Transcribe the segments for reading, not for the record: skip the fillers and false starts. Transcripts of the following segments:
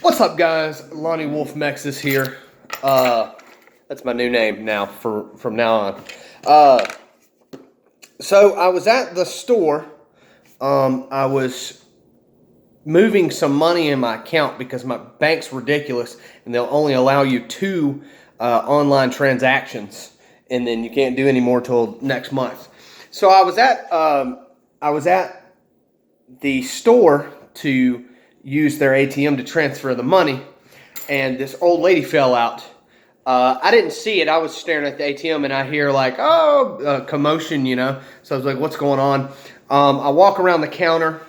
What's up, guys? Lonnie Wolf Mexis here. That's my new name now from now on. Uh, so I was at the store. I was moving some money in my account because my bank's ridiculous, and they'll only allow you two online transactions, and then you can't do any more till next month. So I was at the store to use their ATM to transfer the money, and this old lady fell out. I didn't see it. I was staring at the ATM, and I hear like, oh, commotion, you know. So I was like, what's going on? I walk around the counter,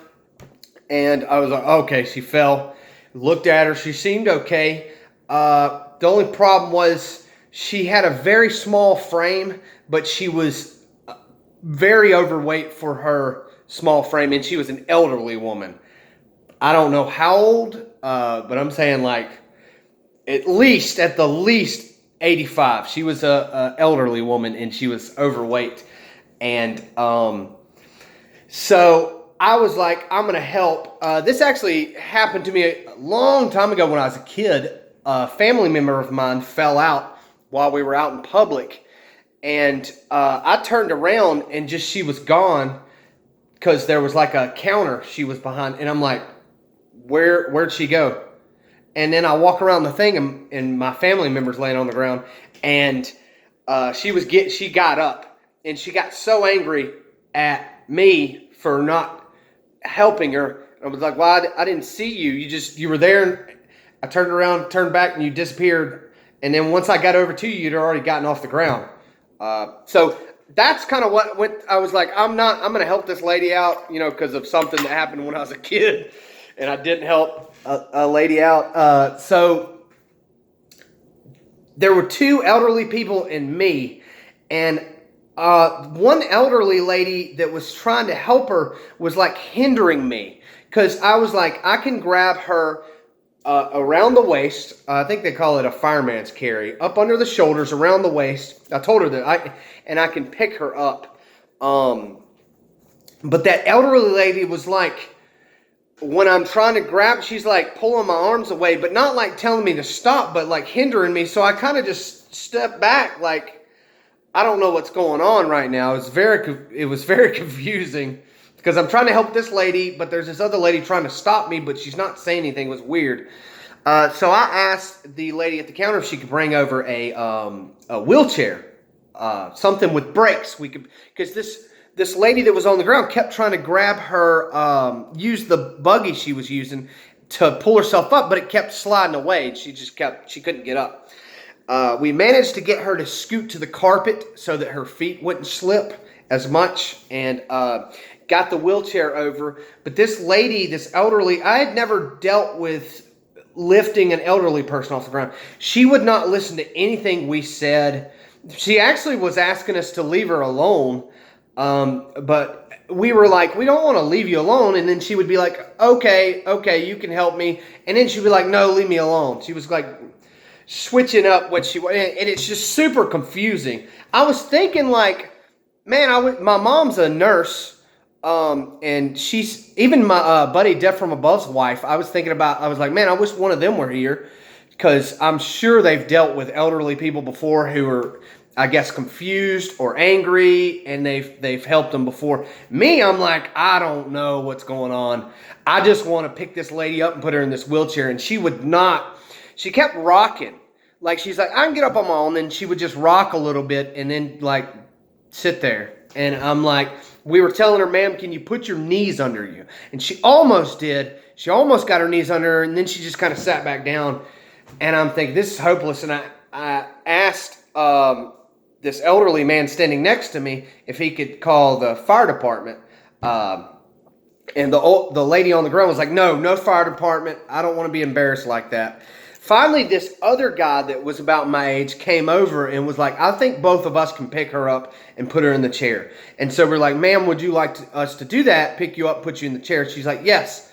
and I was like, okay, she fell. Looked at her. She seemed okay. The only problem was she had a very small frame, but she was very overweight for her small frame, and she was an elderly woman. I don't know how old, but I'm saying like at the least 85. She was a elderly woman, and she was overweight, and so I was like, I'm gonna help. This actually happened to me a long time ago when I was a kid. A family member of mine fell out while we were out in public, and I turned around and just she was gone because there was like a counter she was behind, and I'm like, where'd she go? And then I walk around the thing, and my family member's laying on the ground, and she got up, and she got so angry at me for not helping her. I was like, well, I didn't see you. You were there, and I turned around, turned back, and you disappeared. And then once I got over to you, you'd already gotten off the ground. So that's kind of what went. I was like, I'm going to help this lady out, you know, because of something that happened when I was a kid, and I didn't help a lady out. So there were two elderly people and me, and one elderly lady that was trying to help her was like hindering me because I was like, I can grab her around the waist. I think they call it a fireman's carry, up under the shoulders, around the waist. I told her that I can pick her up. But that elderly lady was like, when I'm trying to grab, she's like pulling my arms away, but not like telling me to stop, but like hindering me. So I kind of just stepped back, like, I don't know what's going on right now. It was very confusing because I'm trying to help this lady, but there's this other lady trying to stop me, but she's not saying anything. It was weird. So I asked the lady at the counter if she could bring over a wheelchair, something with brakes. We could, because this lady that was on the ground kept trying to grab her, use the buggy she was using to pull herself up, but it kept sliding away. And she couldn't get up. We managed to get her to scoot to the carpet so that her feet wouldn't slip as much, and got the wheelchair over. But this lady, this elderly, I had never dealt with lifting an elderly person off the ground. She would not listen to anything we said. She actually was asking us to leave her alone, but we were like, we don't want to leave you alone. And then she would be like, okay, you can help me. And then she'd be like, no, leave me alone. She was like switching up what she wanted, and it's just super confusing. I was thinking like, man, my mom's a nurse, and she's even my buddy Deaf from Above's wife. I was like, man, I wish one of them were here because I'm sure they've dealt with elderly people before who are, I guess, confused or angry, and they've helped them before. Me, I'm like, I don't know what's going on. I just want to pick this lady up and put her in this wheelchair, and she would not. She kept rocking. Like, she's like, I can get up on my own. And she would just rock a little bit and then, like, sit there. And I'm like, we were telling her, ma'am, can you put your knees under you? And she almost did. She almost got her knees under her, and then she just kind of sat back down. And I'm thinking, this is hopeless. And I asked this elderly man standing next to me if he could call the fire department. And the lady on the ground was like, no fire department. I don't want to be embarrassed like that. Finally, this other guy that was about my age came over and was like, I think both of us can pick her up and put her in the chair. And so we're like, ma'am, would you like us to do that? Pick you up, put you in the chair? She's like, yes.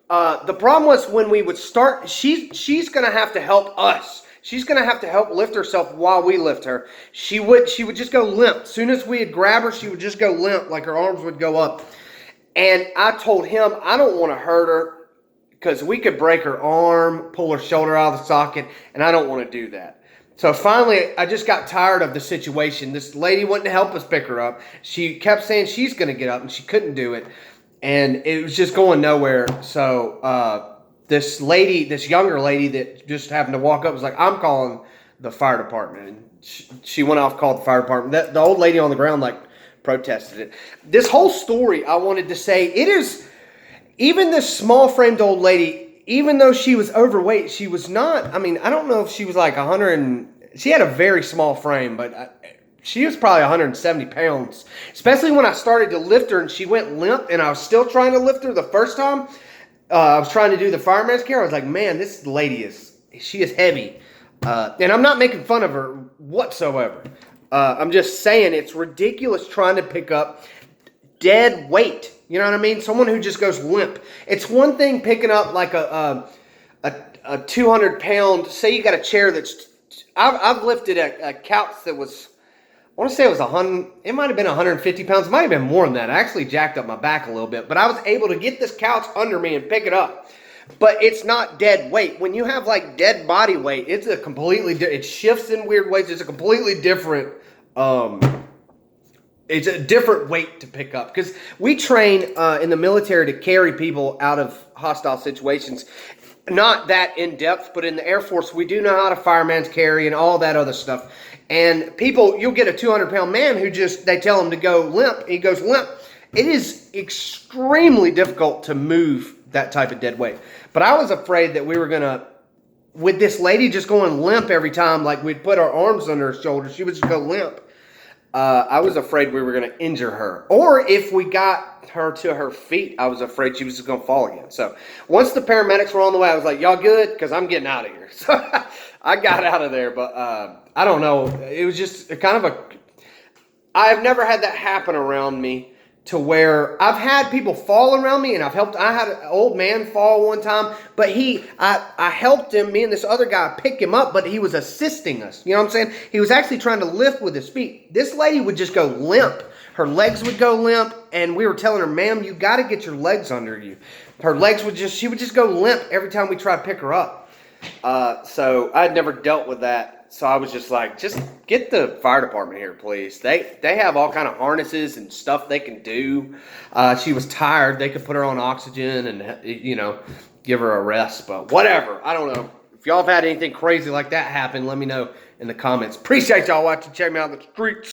The problem was when we would start, she's going to have to help us. She's going to have to help lift herself while we lift her. She would just go limp. As soon as we would grab her, she would just go limp, like her arms would go up. And I told him, I don't want to hurt her, because we could break her arm, pull her shoulder out of the socket, and I don't want to do that. So finally, I just got tired of the situation. This lady wouldn't help us pick her up. She kept saying she's going to get up, and she couldn't do it. And it was just going nowhere. So this younger lady that just happened to walk up was like, I'm calling the fire department. And she went off, called the fire department. The old lady on the ground, like, protested it. This whole story, I wanted to say, it is, even this small-framed old lady, even though she was overweight, she was not, I mean, I don't know if she was like 100, she had a very small frame, but she was probably 170 pounds, especially when I started to lift her and she went limp and I was still trying to lift her the first time. I was trying to do the fireman's carry. I was like, man, this lady she is heavy. And I'm not making fun of her whatsoever. I'm just saying it's ridiculous trying to pick up dead weight. You know what I mean? Someone who just goes limp. It's one thing picking up like a 200-pound, say you got a chair that's, I've lifted a couch that was, I want to say it was 100, it might have been 150 pounds. It might have been more than that. I actually jacked up my back a little bit, but I was able to get this couch under me and pick it up. But it's not dead weight. When you have like dead body weight, it's a completely, it shifts in weird ways. It's a completely different, it's a different weight to pick up. Because we train in the military to carry people out of hostile situations. Not that in depth, but in the Air Force, we do know how to fireman's carry and all that other stuff. And people, you'll get a 200-pound man who just, they tell him to go limp. He goes limp. It is extremely difficult to move that type of dead weight. But I was afraid that we were going to, with this lady just going limp every time, like we'd put our arms on her shoulders, she would just go limp. I was afraid we were going to injure her. Or if we got her to her feet, I was afraid she was just going to fall again. So once the paramedics were on the way, I was like, y'all good? Because I'm getting out of here. So I got out of there. But I don't know. It was just kind of I've never had that happen around me to where I've had people fall around me and I've helped. I had an old man fall one time, but I helped him, me and this other guy pick him up, but he was assisting us. You know what I'm saying? He was actually trying to lift with his feet. This lady would just go limp. Her legs would go limp, and we were telling her, ma'am, you got to get your legs under you. Her legs she would just go limp every time we tried to pick her up. So I had never dealt with that. So I was just like, just get the fire department here, please. They have all kind of harnesses and stuff they can do. She was tired. They could put her on oxygen and, you know, give her a rest. But whatever. I don't know. If y'all have had anything crazy like that happen, let me know in the comments. Appreciate y'all watching. Check me out in the streets.